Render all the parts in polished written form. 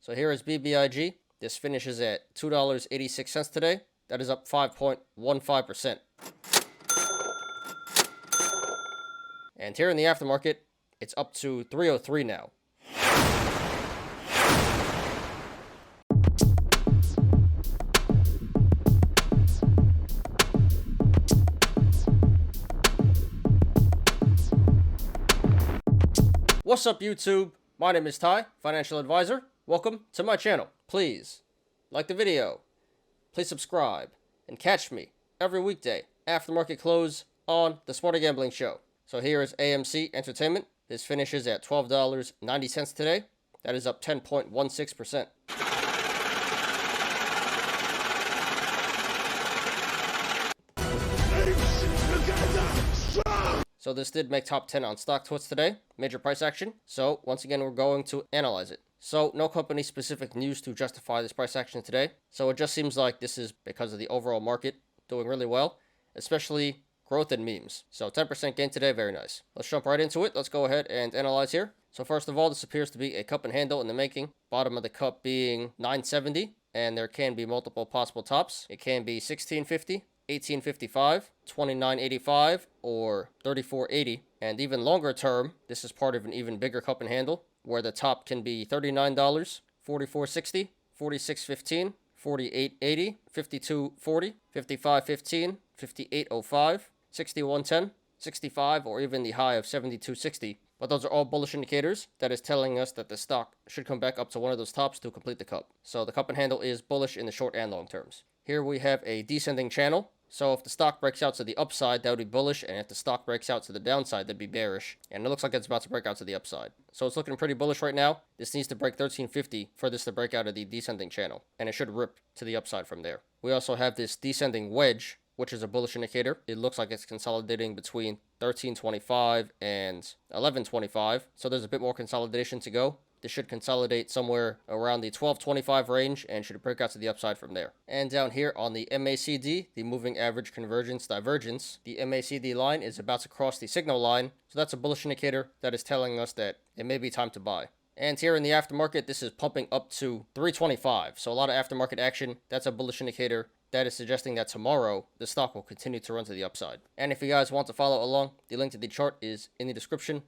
So here is BBIG. This finishes at $2.86 today. That is up 5.15%. And here in the aftermarket, it's up to 303 now. What's up, YouTube? My name is Ty, financial advisor. Welcome to my channel. Please like the video, please subscribe, and catch me every weekday after market close on the Smarter Gambling Show. So here is AMC Entertainment. This finishes at $12.90 today. That is up 10.16%. So this did make top 10 on StockTwits today, major price action. So once again, we're going to analyze it. So no company specific news to justify this price action today. So it just seems like this is because of the overall market doing really well, especially growth in memes. So 10% gain today, very nice. Let's jump right into it. Let's go ahead and analyze here. So first of all, this appears to be a cup and handle in the making. Bottom of the cup being 970, and there can be multiple possible tops. It can be 1650. 1855, 2985, or 3480. And even longer term, this is part of an even bigger cup and handle, where the top can be $39, 4460, 4615, 4880, 5240, 5515, 5805, 6110, 65, or even the high of 7260. But those are all bullish indicators that is telling us that the stock should come back up to one of those tops to complete the cup. So the cup and handle is bullish in the short and long terms. Here we have a descending channel. So if the stock breaks out to the upside, that would be bullish, and if the stock breaks out to the downside, that'd be bearish. And it looks like it's about to break out to the upside. So it's looking pretty bullish right now. This needs to break 1350 for this to break out of the descending channel, and it should rip to the upside from there. We also have this descending wedge, which is a bullish indicator. It looks like it's consolidating between 1325 and 1125. So there's a bit more consolidation to go. This should consolidate somewhere around the 1225 range and should break out to the upside from there. And down here on the MACD, the moving average convergence divergence, the MACD line is about to cross the signal line. So that's a bullish indicator that is telling us that it may be time to buy. And here in the aftermarket, this is pumping up to 325. So a lot of aftermarket action. That's a bullish indicator that is suggesting that tomorrow the stock will continue to run to the upside. And if you guys want to follow along, the link to the chart is in the description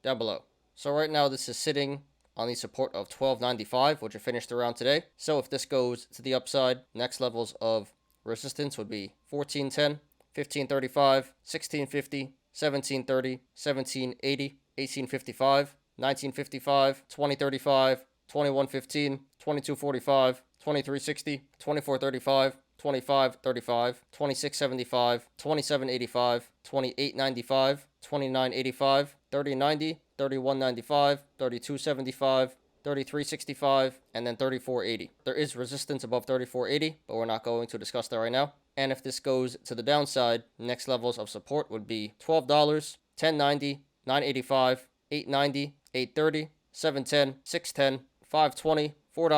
down below. So right now this is sitting on the support of 1295, which it finished around today. So if this goes to the upside, next levels of resistance would be 1410, 1535, 1650, 1730, 1780, 1855, 1955, 2035, 2115, 2245, 2360, 2435, 2535, 2675, 2785, 2895, 2985, 3090, 3195, 3275, 3365, and then 3480. There is resistance above 3480, but we're not going to discuss that right now. And if this goes to the downside, next levels of support would be $12, $10.90, $9.85, $8.90, $8.30, $7.10, $6.10, $5.20, $4,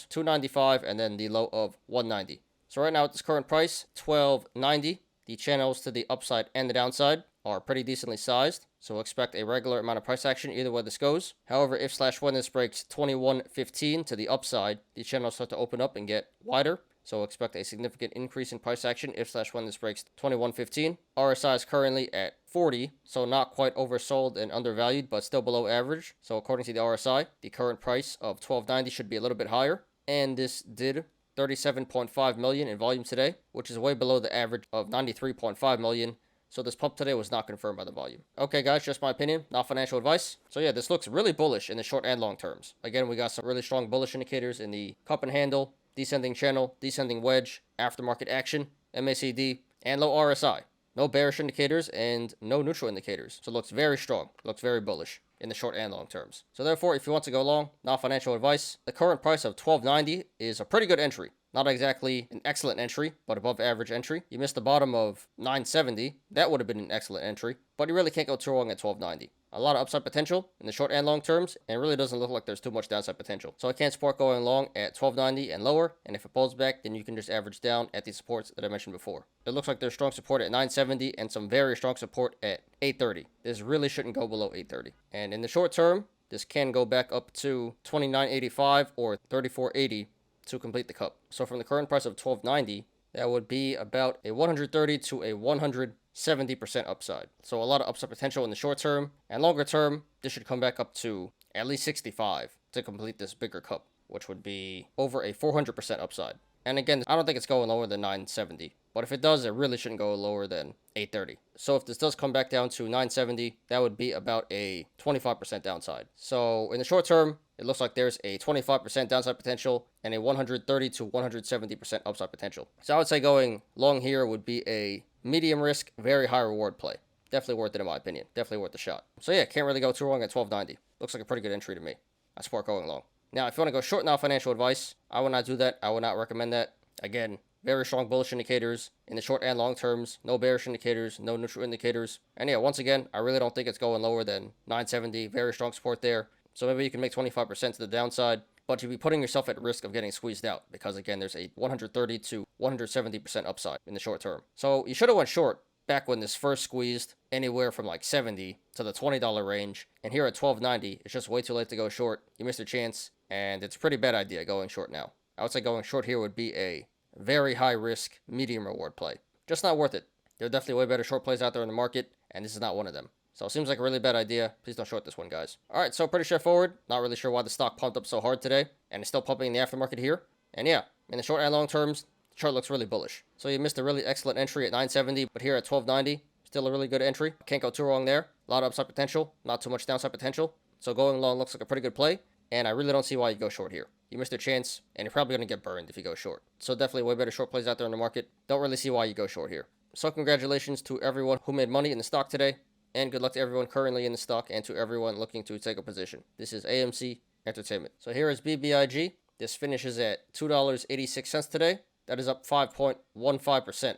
$2.95, and then the low of $1.90. So right now at this current price, $12.90, the channels to the upside and the downside are pretty decently sized. So expect a regular amount of price action either way this goes. However, if/when this breaks 21.15 to the upside, the channels start to open up and get wider. So expect a significant increase in price action if/when this breaks 21.15. RSI is currently at 40, so not quite oversold and undervalued, but still below average. So according to the RSI, the current price of $12.90 should be a little bit higher. And this did 37.5 million in volume today, which is way below the average of 93.5 million. So this pump today was not confirmed by the volume. Okay, guys, just my opinion, not financial advice. So yeah, this looks really bullish in the short and long terms. Again, we got some really strong bullish indicators in the cup and handle, descending channel, descending wedge, aftermarket action, MACD, and low RSI. No bearish indicators and no neutral indicators. So it looks very strong, looks very bullish in the short and long terms. So therefore, if you want to go long, not financial advice, the current price of $12.90 is a pretty good entry. Not exactly an excellent entry, but above average entry. You missed the bottom of 970. That would have been an excellent entry, but you really can't go too wrong at 1290. A lot of upside potential in the short and long terms, and it really doesn't look like there's too much downside potential. So I can't support going long at 1290 and lower, and if it pulls back, then you can just average down at the supports that I mentioned before. It looks like there's strong support at 970 and some very strong support at 830. This really shouldn't go below 830. And in the short term, this can go back up to 29.85 or 34.80 to complete the cup. So from the current price of 12.90, that would be about a 130 to a 170% upside. So a lot of upside potential in the short term, and longer term, this should come back up to at least 65 to complete this bigger cup, which would be over a 400% upside. And again, I don't think it's going lower than 970, but if it does, it really shouldn't go lower than 830. So if this does come back down to 970, that would be about a 25% downside. So in the short term, it looks like there's a 25% downside potential and a 130 to 170% upside potential. So I would say going long here would be a medium risk, very high reward play. Definitely worth it in my opinion. Definitely worth the shot. So yeah, can't really go too wrong at 12.90. Looks like a pretty good entry to me. I support going long. Now, if you want to go short now, financial advice, I would not do that. I would not recommend that. Again, very strong bullish indicators in the short and long terms. No bearish indicators, no neutral indicators. And yeah, once again, I really don't think it's going lower than 970. Very strong support there. So maybe you can make 25% to the downside, but you'd be putting yourself at risk of getting squeezed out because, again, there's a 130 to 170% upside in the short term. So you should have went short back when this first squeezed anywhere from like 70 to the $20 range. And here at 12.90, it's just way too late to go short. You missed your chance, and it's a pretty bad idea going short now. I would say going short here would be a very high risk, medium reward play. Just not worth it. There are definitely way better short plays out there in the market, and this is not one of them. So it seems like a really bad idea. Please don't short this one, guys. All right, so pretty straightforward. Not really sure why the stock pumped up so hard today, and it's still pumping in the aftermarket here. And yeah, in the short and long terms, the chart looks really bullish. So you missed a really excellent entry at 970, but here at 12.90, still a really good entry. Can't go too wrong there. A lot of upside potential, not too much downside potential. So going long looks like a pretty good play, and I really don't see why you go short here. You missed your chance, and you're probably going to get burned if you go short. So definitely way better short plays out there in the market. Don't really see why you go short here. So congratulations to everyone who made money in the stock today, and good luck to everyone currently in the stock and to everyone looking to take a position. This is AMC Entertainment. So here is BBIG. This finishes at $2.86 today. That is up 5.15%.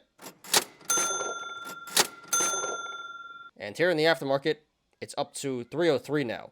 And here in the aftermarket, it's up to 303 now.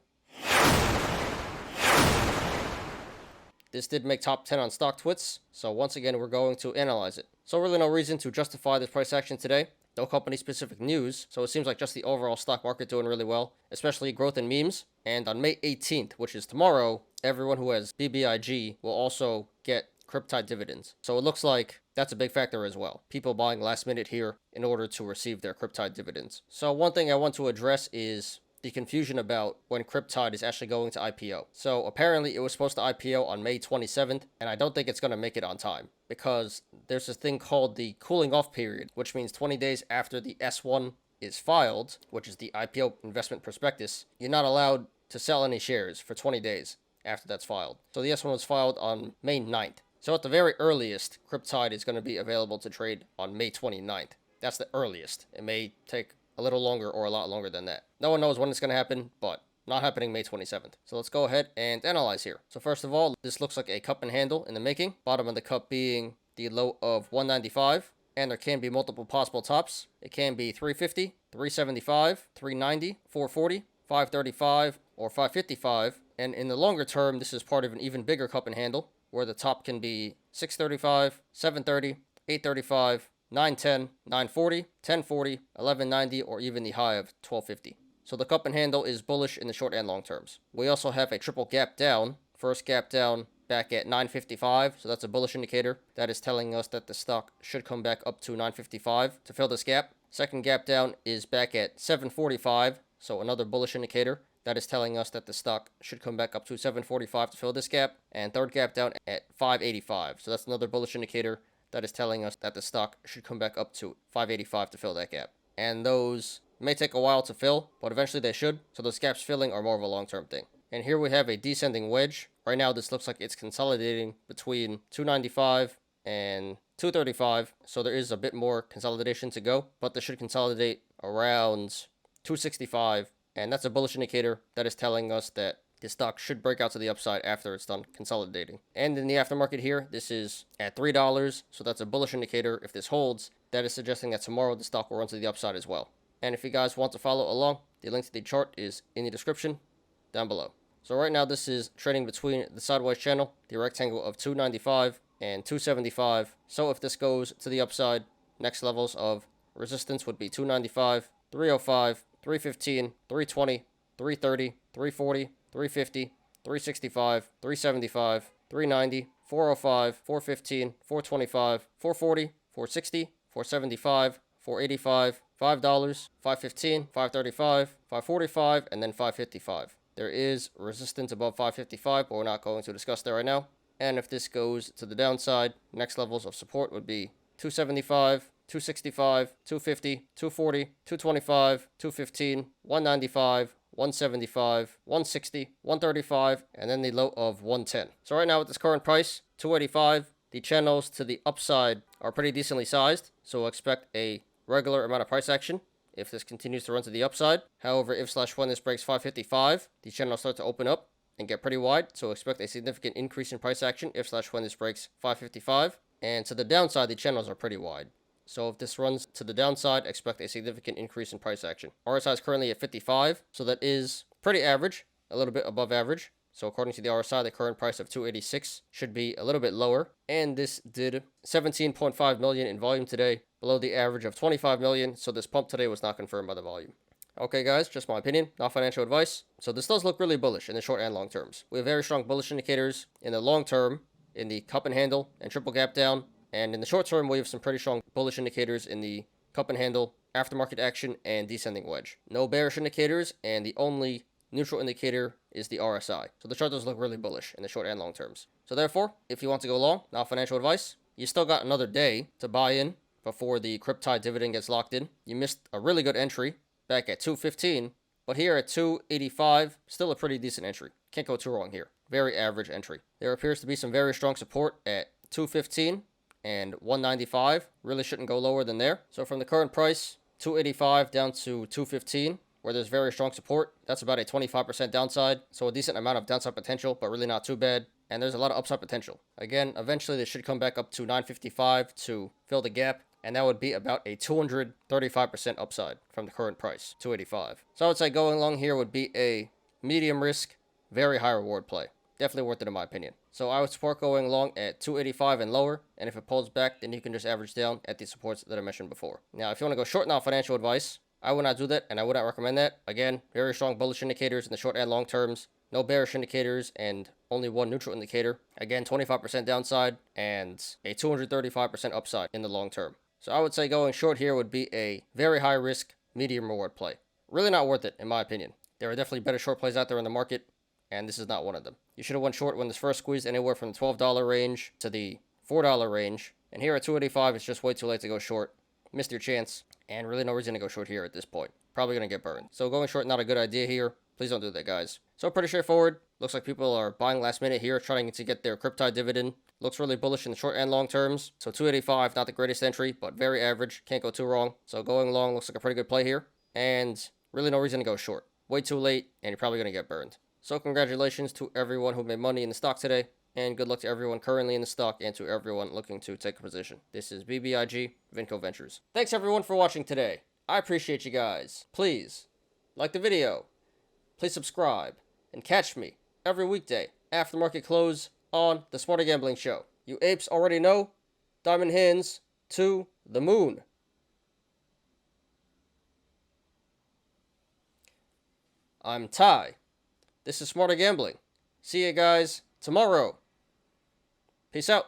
This did make top 10 on StockTwits, so once again, we're going to analyze it. So really no reason to justify this price action today. No company-specific news, so it seems like just the overall stock market doing really well, especially growth in memes. And on May 18th, which is tomorrow, everyone who has BBIG will also get Cryptide dividends. So it looks like that's a big factor as well. People buying last minute here in order to receive their Cryptide dividends. So one thing I want to address is the confusion about when Cryptide is actually going to IPO. So apparently it was supposed to IPO on May 27th, and I don't think it's going to make it on time because there's this thing called the cooling off period, which means 20 days after the S1 is filed, which is the IPO investment prospectus, you're not allowed to sell any shares for 20 days after that's filed. So the S1 was filed on May 9th. So at the very earliest, Cryptide is going to be available to trade on May 29th. That's the earliest. It may take a little longer or a lot longer than that. No one knows when it's going to happen, but not happening May 27th. So let's go ahead and analyze here. So first of all, this looks like a cup and handle in the making. Bottom of the cup being the low of 195. And there can be multiple possible tops. It can be 350, 375, 390, 440, 535, or 555. And in the longer term, this is part of an even bigger cup and handle, where the top can be 635, 730, 835, 910, 940, 1040, 1190, or even the high of 1250. So the cup and handle is bullish in the short and long terms. We also have a triple gap down. First gap down back at 955, so that's a bullish indicator. That is telling us that the stock should come back up to 955 to fill this gap. Second gap down is back at 745, so another bullish indicator. That is telling us that the stock should come back up to 745 to fill this gap. And third gap down at 585. So that's another bullish indicator that is telling us that the stock should come back up to 585 to fill that gap. And those may take a while to fill, but eventually they should. So those gaps filling are more of a long-term thing. And here we have a descending wedge. Right now this looks like it's consolidating between 295 and 235. So there is a bit more consolidation to go, but this should consolidate around 265. And that's a bullish indicator that is telling us that the stock should break out to the upside after it's done consolidating. And in the aftermarket here, this is at $3, so that's a bullish indicator. If this holds, that is suggesting that tomorrow the stock will run to the upside as well. And if you guys want to follow along, the link to the chart is in the description down below. So right now this is trading between the sideways channel, the rectangle of 295 and 275. So if this goes to the upside, next levels of resistance would be 295, 305, 315, 320, 330, 340, 350, 365, 375, 390, 405, 415, 425, 440, 460, 475, 485, $5, 515, 535, 545, and then 555. There is resistance above 555, but we're not going to discuss that right now. And if this goes to the downside, next levels of support would be 275, 265, 250, 240, 225, 215, 195, 175, 160, 135, and then the low of 110. So right now with this current price, 285, the channels to the upside are pretty decently sized, so we'll expect a regular amount of price action if this continues to run to the upside. However, if/when this breaks 555, the channels start to open up and get pretty wide, so expect a significant increase in price action if/when this breaks 555. And to the downside, the channels are pretty wide. So if this runs to the downside, expect a significant increase in price action. RSI is currently at 55, so that is pretty average, a little bit above average. So according to the RSI, the current price of 286 should be a little bit lower. And this did 17.5 million in volume today, below the average of 25 million. So this pump today was not confirmed by the volume. Okay guys, just my opinion, not financial advice. So this does look really bullish in the short and long terms. We have very strong bullish indicators in the long term, in the cup and handle and triple gap down. And in the short term, we have some pretty strong bullish indicators in the cup and handle, aftermarket action, and descending wedge. No bearish indicators, and the only neutral indicator is the RSI. So the chart does look really bullish in the short and long terms. So therefore, if you want to go long, not financial advice, you still got another day to buy in before the Cryptide dividend gets locked in. You missed a really good entry back at 215, but here at 285, still a pretty decent entry. Can't go too wrong here. Very average entry. There appears to be some very strong support at 215 and 195. Really shouldn't go lower than there. So from the current price, 285 down to 215, where there's very strong support, that's about a 25% downside. So a decent amount of downside potential, but really not too bad. And there's a lot of upside potential. Again, eventually this should come back up to 955 to fill the gap. And that would be about a 235% upside from the current price, 285. So I would say going long here would be a medium risk, very high reward play. Definitely worth it in my opinion. So I would support going long at 285 and lower. And if it pulls back, then you can just average down at the supports that I mentioned before. Now, if you want to go short now, financial advice, I would not do that, and I would not recommend that. Again, very strong bullish indicators in the short and long terms. No bearish indicators, and only one neutral indicator. Again, 25% downside, and a 235% upside in the long term. So I would say going short here would be a very high risk, medium reward play. Really not worth it, in my opinion. There are definitely better short plays out there in the market, and this is not one of them. You should have went short when this first squeezed anywhere from the $12 range to the $4 range. And here at 285, it's just way too late to go short. Missed your chance, and really no reason to go short here at this point. Probably going to get burned. So going short, not a good idea here. Please don't do that, guys. So pretty straightforward. Looks like people are buying last minute here, trying to get their Cryptide dividend. Looks really bullish in the short and long terms. So 285, not the greatest entry, but very average. Can't go too wrong. So going long looks like a pretty good play here. And really no reason to go short. Way too late, and you're probably going to get burned. So congratulations to everyone who made money in the stock today. And good luck to everyone currently in the stock and to everyone looking to take a position. This is BBIG Vinco Ventures. Thanks everyone for watching today. I appreciate you guys. Please like the video. Please subscribe. And catch me every weekday after market close on the Smarter Gambling Show. You apes already know. Diamond hands to the moon. I'm Ty. This is Smarter Gambling. See you guys tomorrow. Peace out.